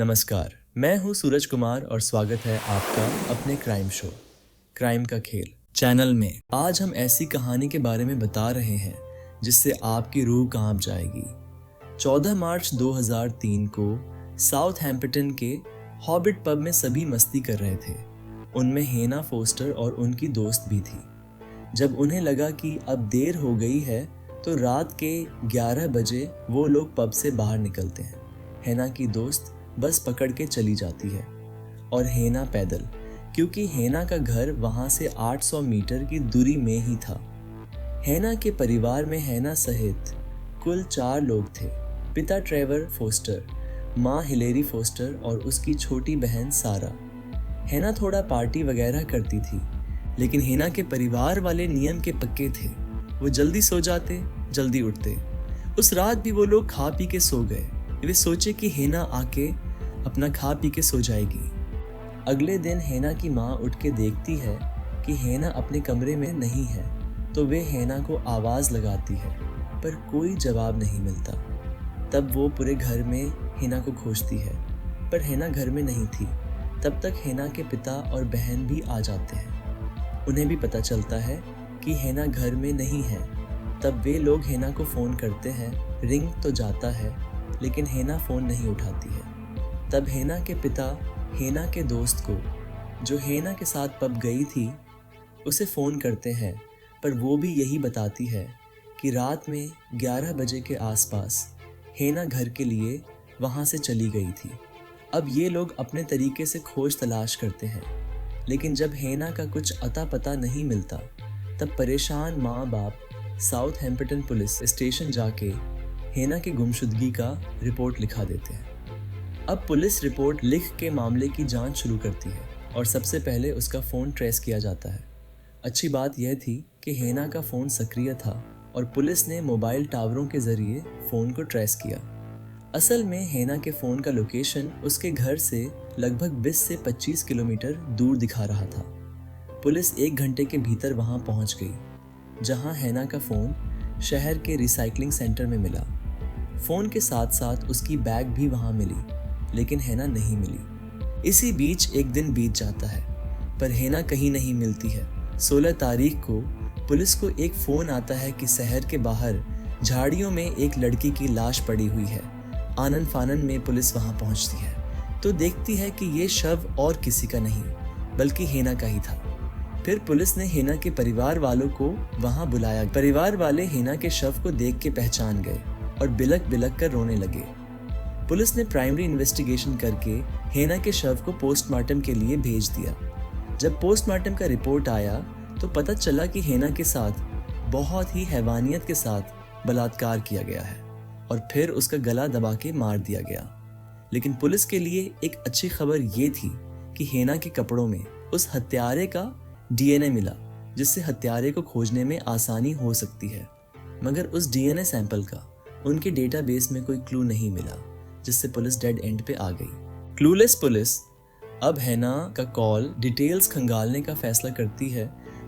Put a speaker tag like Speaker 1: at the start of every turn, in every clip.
Speaker 1: नमस्कार, मैं हूं सूरज कुमार और स्वागत है आपका अपने क्राइम शो क्राइम का खेल चैनल में। आज हम ऐसी कहानी के बारे में बता रहे हैं जिससे आपकी रूह कांप जाएगी। 14 मार्च 2003 को साउथहैम्पटन के हॉबिट पब में सभी मस्ती कर रहे थे। उनमें हेना फोस्टर और उनकी दोस्त भी थी। जब उन्हें लगा कि अब देर हो गई है तो रात के 11 बजे वो लोग पब से बाहर निकलते हैं। हेना की दोस्त बस पकड़ के चली जाती है और हेना पैदल, क्योंकि हेना का घर वहां से 800 मीटर की दूरी में ही था। हेना के परिवार में हेना सहित कुल 4 लोग थे। पिता ट्रेवर फोस्टर, माँ हिलेरी फोस्टर और उसकी छोटी बहन सारा। हेना थोड़ा पार्टी वगैरह करती थी, लेकिन हेना के परिवार वाले नियम के पक्के थे। वो जल्दी सो जाते, जल्दी उठते। उस रात भी वो लोग खा पी के सो गए। वे सोचे कि हेना आके अपना खा पी के सो जाएगी। अगले दिन हेना की माँ उठ के देखती है कि हेना अपने कमरे में नहीं है, तो वे हेना को आवाज़ लगाती है, पर कोई जवाब नहीं मिलता। तब वो पूरे घर में हेना को खोजती है, पर हेना घर में नहीं थी। तब तक हेना के पिता और बहन भी आ जाते हैं। उन्हें भी पता चलता है कि हेना घर में नहीं है। तब वे लोग हेना को फ़ोन करते हैं। रिंग तो जाता है, लेकिन हेना फ़ोन नहीं उठाती है। तब हेना के पिता हेना के दोस्त को, जो हेना के साथ पब गई थी, उसे फ़ोन करते हैं, पर वो भी यही बताती है कि रात में 11 बजे के आसपास हेना घर के लिए वहाँ से चली गई थी। अब ये लोग अपने तरीके से खोज तलाश करते हैं, लेकिन जब हेना का कुछ अता पता नहीं मिलता, तब परेशान माँ बाप साउथहैम्पटन पुलिस स्टेशन जाके हेना की गुमशुदगी का रिपोर्ट लिखा देते हैं। अब पुलिस रिपोर्ट लिख के मामले की जांच शुरू करती है और सबसे पहले उसका फ़ोन ट्रेस किया जाता है। अच्छी बात यह थी कि हेना का फ़ोन सक्रिय था और पुलिस ने मोबाइल टावरों के ज़रिए फ़ोन को ट्रेस किया। असल में हेना के फ़ोन का लोकेशन उसके घर से लगभग 20 से 25 किलोमीटर दूर दिखा रहा था। पुलिस 1 घंटे के भीतर वहां पहुंच गई, जहां हेना का फ़ोन शहर के रिसाइकलिंग सेंटर में मिला। फ़ोन के साथ साथ उसकी बैग भी वहां मिली, लेकिन हेना नहीं मिली। इसी बीच एक दिन बीत जाता है, पर हेना कहीं नहीं मिलती है। 16 तारीख को पुलिस को एक फ़ोन आता है कि शहर के बाहर झाड़ियों में एक लड़की की लाश पड़ी हुई है। आनन फानन में पुलिस वहां पहुंचती है तो देखती है कि ये शव और किसी का नहीं, बल्कि हेना का ही था। फिर पुलिस ने हेना के परिवार वालों को वहां बुलाया। परिवार वाले हेना के शव को देख के पहचान गए और बिलक बिलक कर रोने लगे। पुलिस ने प्राइमरी इन्वेस्टिगेशन करके हेना के शव को पोस्टमार्टम के लिए भेज दिया। जब पोस्टमार्टम का रिपोर्ट आया तो पता चला कि हेना के साथ बहुत ही हैवानियत के साथ बलात्कार किया गया है और फिर उसका गला दबा के मार दिया गया। लेकिन पुलिस के लिए एक अच्छी खबर ये थी कि हेना के कपड़ों में उस हत्यारे का डीएनए मिला, जिससे हत्यारे को खोजने में आसानी हो सकती है। मगर उस डीएनए सैंपल का उनके डेटाबेस में कोई क्लू नहीं मिला, जिससे पुलिस डेड एंड पे आ गई। क्लूलेस पुलिस अब हेना का कॉल डिटेल्स खंगालने का फैसला करती है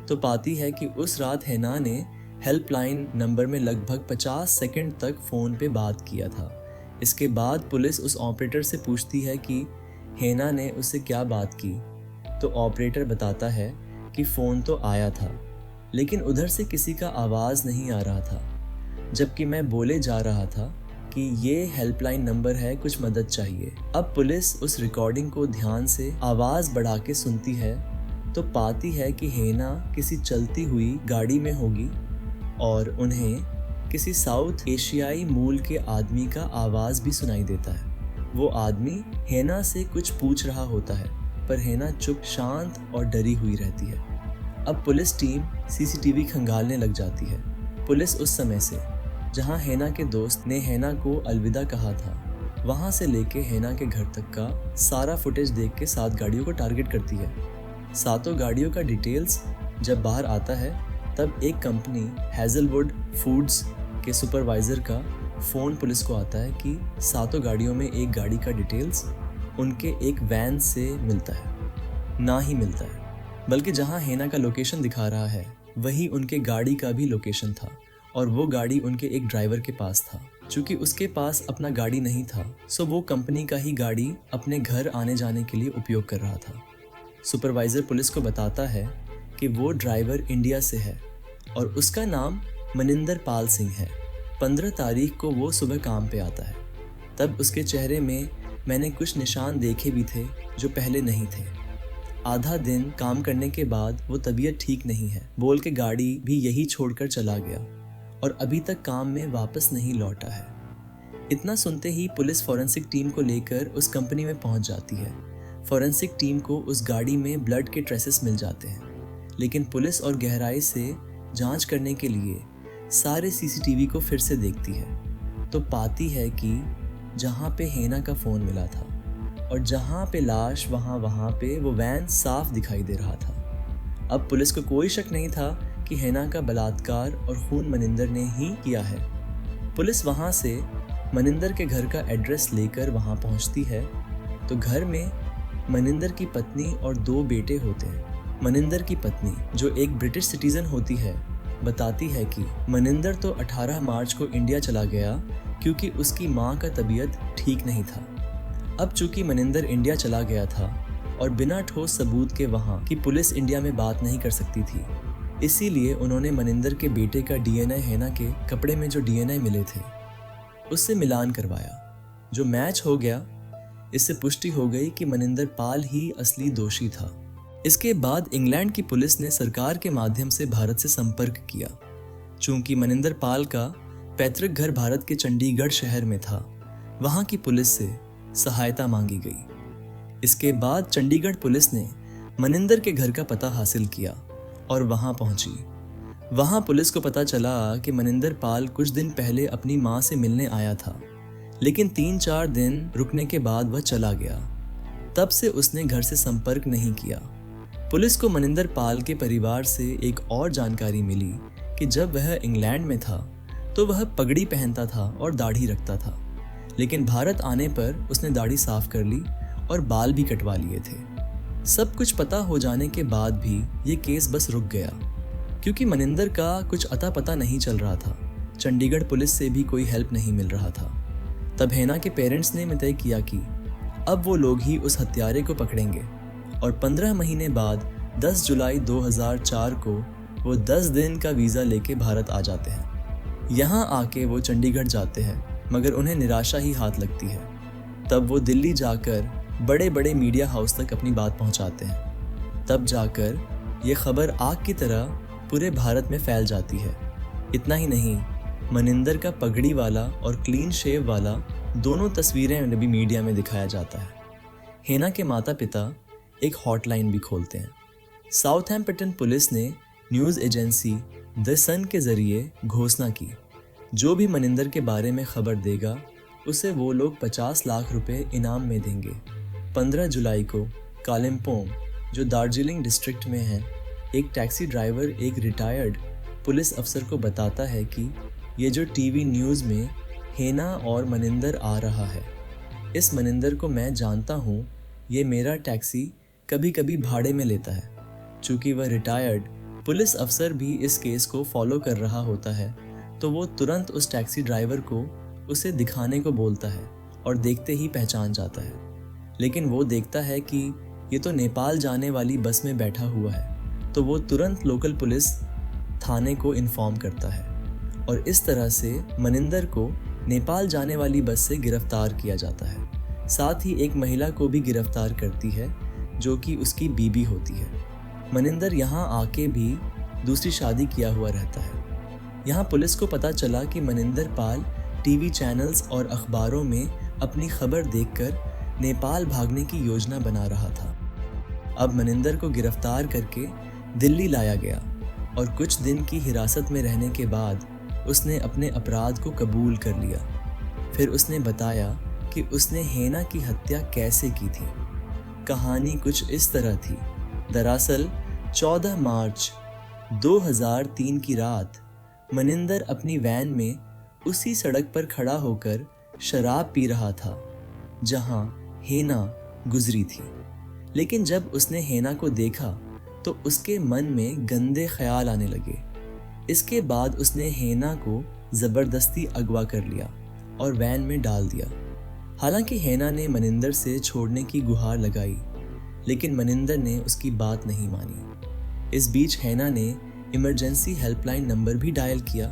Speaker 1: तो पाती है कि उस रात हेना ने हेल्पलाइन नंबर में लगभग 50 सेकंड तक फ़ोन पे बात किया था। इसके बाद पुलिस उस ऑपरेटर से पूछती है कि हेना ने उससे क्या बात की, तो ऑपरेटर बताता है कि फ़ोन तो आया था, लेकिन उधर से किसी का आवाज़ नहीं आ रहा था, जबकि मैं बोले जा रहा था कि ये हेल्पलाइन नंबर है, कुछ मदद चाहिए। अब पुलिस उस रिकॉर्डिंग को ध्यान से आवाज़ बढ़ा के सुनती है तो पाती है कि हेना किसी चलती हुई गाड़ी में होगी और उन्हें किसी साउथ एशियाई मूल के आदमी का आवाज़ भी सुनाई देता है। वो आदमी हेना से कुछ पूछ रहा होता है, पर हेना चुप, शांत और डरी हुई रहती है। अब पुलिस टीम सीसीटीवी खंगालने लग जाती है। पुलिस उस समय से जहां हेना के दोस्त ने हेना को अलविदा कहा था, वहां से लेके हेना के घर तक का सारा फुटेज देख के 7 गाड़ियों को टारगेट करती है। 7 गाड़ियों का डिटेल्स जब बाहर आता है, तब एक कंपनी हैज़लवुड फूड्स के सुपरवाइज़र का फ़ोन पुलिस को आता है कि 7 गाड़ियों में एक गाड़ी का डिटेल्स उनके एक वैन से मिलता है। ना ही मिलता है, बल्कि जहां हेना का लोकेशन दिखा रहा है, वही उनके गाड़ी का भी लोकेशन था और वो गाड़ी उनके एक ड्राइवर के पास था। चूँकि उसके पास अपना गाड़ी नहीं था, सो वो कंपनी का ही गाड़ी अपने घर आने जाने के लिए उपयोग कर रहा था। सुपरवाइज़र पुलिस को बताता है कि वो ड्राइवर इंडिया से है और उसका नाम मनिंदर पाल सिंह है। 15 तारीख को वो सुबह काम पे आता है। तब उसके चेहरे में मैंने कुछ निशान देखे भी थे जो पहले नहीं थे। आधा दिन काम करने के बाद वो तबीयत ठीक नहीं है बोल के गाड़ी भी यही छोड़कर चला गया और अभी तक काम में वापस नहीं लौटा है। इतना सुनते ही पुलिस फॉरेंसिक टीम को लेकर उस कंपनी में पहुंच जाती है। फॉरेंसिक टीम को उस गाड़ी में ब्लड के ट्रेसेस मिल जाते हैं, लेकिन पुलिस और गहराई से जांच करने के लिए सारे सीसीटीवी को फिर से देखती है तो पाती है कि जहाँ पे हेना का फ़ोन मिला था और जहाँ पे लाश वहाँ पे वो वैन साफ दिखाई दे रहा था। अब पुलिस को कोई शक नहीं था कि हेना का बलात्कार और खून मनिंदर ने ही किया है। पुलिस वहाँ से मनिंदर के घर का एड्रेस लेकर वहाँ पहुँचती है तो घर में मनिंदर की पत्नी और 2 बेटे होते हैं। मनिंदर की पत्नी, जो एक ब्रिटिश सिटीज़न होती है, बताती है कि मनिंदर तो 18 मार्च को इंडिया चला गया क्योंकि उसकी माँ का तबीयत ठीक नहीं था। अब चूंकि मनिंदर इंडिया चला गया था और बिना ठोस सबूत के वहाँ की पुलिस इंडिया में बात नहीं कर सकती थी, इसीलिए उन्होंने मनिंदर के बेटे का डीएनए हेना के कपड़े में जो डीएनए मिले थे उससे मिलान करवाया, जो मैच हो गया। इससे पुष्टि हो गई कि मनिंदर पाल ही असली दोषी था। इसके बाद इंग्लैंड की पुलिस ने सरकार के माध्यम से भारत से संपर्क किया। चूंकि मनिंदर पाल का पैतृक घर भारत के चंडीगढ़ शहर में था, वहाँ की पुलिस से सहायता मांगी गई। इसके बाद चंडीगढ़ पुलिस ने मनिंदर के घर का पता हासिल किया और वहाँ पहुँची। वहाँ पुलिस को पता चला कि मनिंदर पाल कुछ दिन पहले अपनी माँ से मिलने आया था, लेकिन 3-4 दिन रुकने के बाद वह चला गया। तब से उसने घर से संपर्क नहीं किया। पुलिस को मनिंदर पाल के परिवार से एक और जानकारी मिली कि जब वह इंग्लैंड में था तो वह पगड़ी पहनता था और दाढ़ी रखता था, लेकिन भारत आने पर उसने दाढ़ी साफ कर ली और बाल भी कटवा लिए थे। सब कुछ पता हो जाने के बाद भी ये केस बस रुक गया क्योंकि मनिंदर का कुछ अता पता नहीं चल रहा था। चंडीगढ़ पुलिस से भी कोई हेल्प नहीं मिल रहा था। तब हेना के पेरेंट्स ने तय किया कि अब वो लोग ही उस हत्यारे को पकड़ेंगे और 15 महीने बाद 10 जुलाई 2004 को वो 10 दिन का वीज़ा लेके भारत आ जाते हैं। यहाँ आके वो चंडीगढ़ जाते हैं, मगर उन्हें निराशा ही हाथ लगती है। तब वो दिल्ली जाकर बड़े बड़े मीडिया हाउस तक अपनी बात पहुँचाते हैं। तब जाकर ये खबर आग की तरह पूरे भारत में फैल जाती है। इतना ही नहीं, मनिंदर का पगड़ी वाला और क्लीन शेव वाला दोनों तस्वीरें भी मीडिया में दिखाया जाता है। हेना के माता पिता एक हॉटलाइन भी खोलते हैं। साउथहैम्पटन पुलिस ने न्यूज़ एजेंसी द सन के ज़रिए घोषणा की, जो भी मनिंदर के बारे में खबर देगा उसे वो लोग 50 लाख रुपए इनाम में देंगे। 15 जुलाई को कालिम्पोंग, जो दार्जिलिंग डिस्ट्रिक्ट में है, एक टैक्सी ड्राइवर एक रिटायर्ड पुलिस अफसर को बताता है कि ये जो टीवी न्यूज़ में हेना और मनिंदर आ रहा है, इस मनिंदर को मैं जानता हूँ। ये मेरा टैक्सी कभी कभी भाड़े में लेता है। चूँकि वह रिटायर्ड पुलिस अफसर भी इस केस को फॉलो कर रहा होता है, तो वो तुरंत उस टैक्सी ड्राइवर को उसे दिखाने को बोलता है और देखते ही पहचान जाता है। लेकिन वो देखता है कि ये तो नेपाल जाने वाली बस में बैठा हुआ है, तो वो तुरंत लोकल पुलिस थाने को इन्फॉर्म करता है और इस तरह से मनिंदर को नेपाल जाने वाली बस से गिरफ्तार किया जाता है। साथ ही एक महिला को भी गिरफ्तार करती है जो कि उसकी बीबी होती है। मनिंदर यहाँ आके भी दूसरी शादी किया हुआ रहता है। यहाँ पुलिस को पता चला कि मनिंदर पाल टीवी चैनल्स और अखबारों में अपनी खबर देखकर नेपाल भागने की योजना बना रहा था। अब मनिंदर को गिरफ्तार करके दिल्ली लाया गया और कुछ दिन की हिरासत में रहने के बाद उसने अपने अपराध को कबूल कर लिया। फिर उसने बताया कि उसने हेना की हत्या कैसे की थी। कहानी कुछ इस तरह थी। दरअसल 14 मार्च 2003 की रात मनिंदर अपनी वैन में उसी सड़क पर खड़ा होकर शराब पी रहा था जहां हेना गुजरी थी। लेकिन जब उसने हेना को देखा तो उसके मन में गंदे ख्याल आने लगे। इसके बाद उसने हेना को जबरदस्ती अगवा कर लिया और वैन में डाल दिया। हालांकि हेना ने मनिंदर से छोड़ने की गुहार लगाई, लेकिन मनिंदर ने उसकी बात नहीं मानी। इस बीच हेना ने इमरजेंसी हेल्पलाइन नंबर भी डायल किया,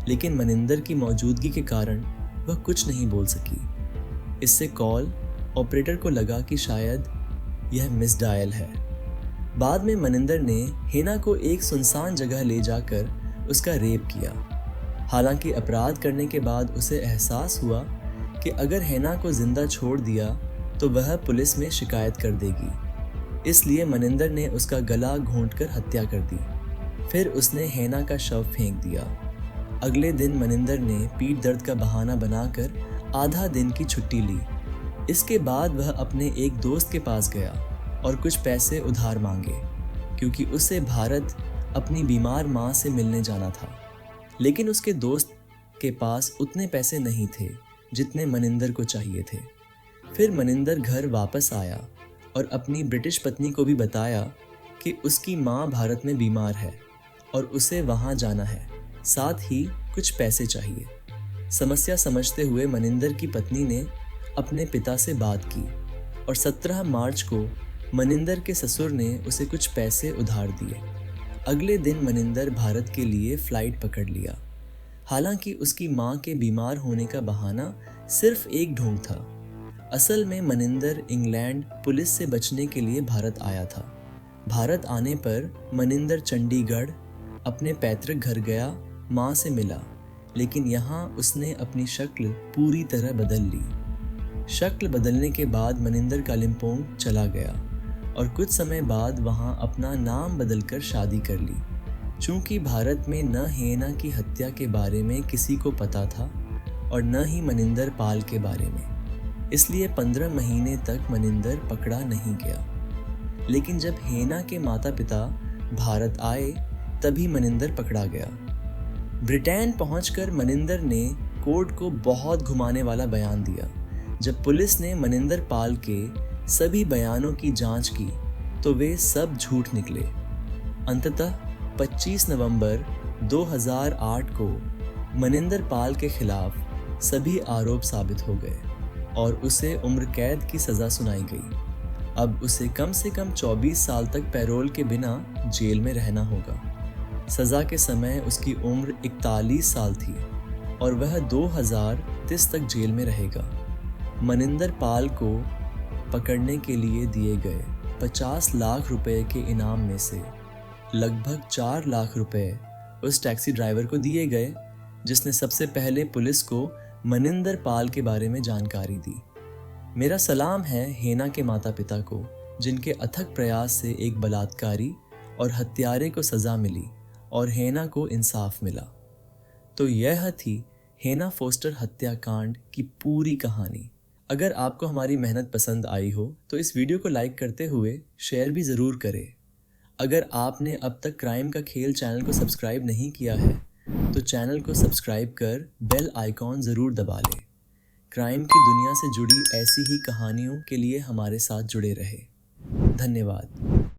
Speaker 1: लेकिन मनिंदर की मौजूदगी के कारण वह कुछ नहीं बोल सकी। इससे कॉल ऑपरेटर को लगा कि शायद यह मिस डायल है। बाद में मनिंदर ने हेना को एक सुनसान जगह ले जाकर उसका रेप किया। हालांकि अपराध करने के बाद उसे एहसास हुआ कि अगर हेना को जिंदा छोड़ दिया तो वह पुलिस में शिकायत कर देगी। इसलिए मनिंदर ने उसका गला घोंटकर हत्या कर दी। फिर उसने हेना का शव फेंक दिया। अगले दिन मनिंदर ने पीठ दर्द का बहाना बनाकर आधा दिन की छुट्टी ली। इसके बाद वह अपने एक दोस्त के पास गया और कुछ पैसे उधार मांगे, क्योंकि उसे भारत अपनी बीमार माँ से मिलने जाना था। लेकिन उसके दोस्त के पास उतने पैसे नहीं थे जितने मनिंदर को चाहिए थे। फिर मनिंदर घर वापस आया और अपनी ब्रिटिश पत्नी को भी बताया कि उसकी माँ भारत में बीमार है और उसे वहाँ जाना है, साथ ही कुछ पैसे चाहिए। समस्या समझते हुए मनिंदर की पत्नी ने अपने पिता से बात की और 17 मार्च को मनिंदर के ससुर ने उसे कुछ पैसे उधार दिए। अगले दिन मनिंदर भारत के लिए फ़्लाइट पकड़ लिया। हालांकि उसकी माँ के बीमार होने का बहाना सिर्फ एक ढोंग था। असल में मनिंदर इंग्लैंड पुलिस से बचने के लिए भारत आया था। भारत आने पर मनिंदर चंडीगढ़ अपने पैतृक घर गया, माँ से मिला, लेकिन यहाँ उसने अपनी शक्ल पूरी तरह बदल ली। शक्ल बदलने के बाद मनिंदर कालिम्पोंग चला गया और कुछ समय बाद वहाँ अपना नाम बदलकर शादी कर ली। चूँकि भारत में न हेना की हत्या के बारे में किसी को पता था और न ही मनिंदर पाल के बारे में, इसलिए 15 महीने तक मनिंदर पकड़ा नहीं गया। लेकिन जब हेना के माता पिता भारत आए तभी मनिंदर पकड़ा गया। ब्रिटेन पहुंचकर मनिंदर ने कोर्ट को बहुत घुमाने वाला बयान दिया। जब पुलिस ने मनिंदर पाल के सभी बयानों की जांच की तो वे सब झूठ निकले। अंततः 25 नवंबर 2008 को मनिंदर पाल के खिलाफ सभी आरोप साबित हो गए और उसे उम्र कैद की सज़ा सुनाई गई। अब उसे कम से कम 24 साल तक पैरोल के बिना जेल में रहना होगा। सज़ा के समय उसकी उम्र 41 साल थी और वह 2030 तक जेल में रहेगा। मनिंदर पाल को पकड़ने के लिए दिए गए 50 लाख रुपए के इनाम में से लगभग 4 लाख रुपए उस टैक्सी ड्राइवर को दिए गए जिसने सबसे पहले पुलिस को मनिंदर पाल के बारे में जानकारी दी। मेरा सलाम है हेना के माता पिता को, जिनके अथक प्रयास से एक बलात्कारी और हत्यारे को सज़ा मिली और हेना को इंसाफ मिला। तो यह थी हेना फोस्टर हत्याकांड की पूरी कहानी। अगर आपको हमारी मेहनत पसंद आई हो तो इस वीडियो को लाइक करते हुए शेयर भी ज़रूर करें। अगर आपने अब तक क्राइम का खेल चैनल को सब्सक्राइब नहीं किया है तो चैनल को सब्सक्राइब कर बेल आइकॉन ज़रूर दबा लें। क्राइम की दुनिया से जुड़ी ऐसी ही कहानियों के लिए हमारे साथ जुड़े रहे। धन्यवाद।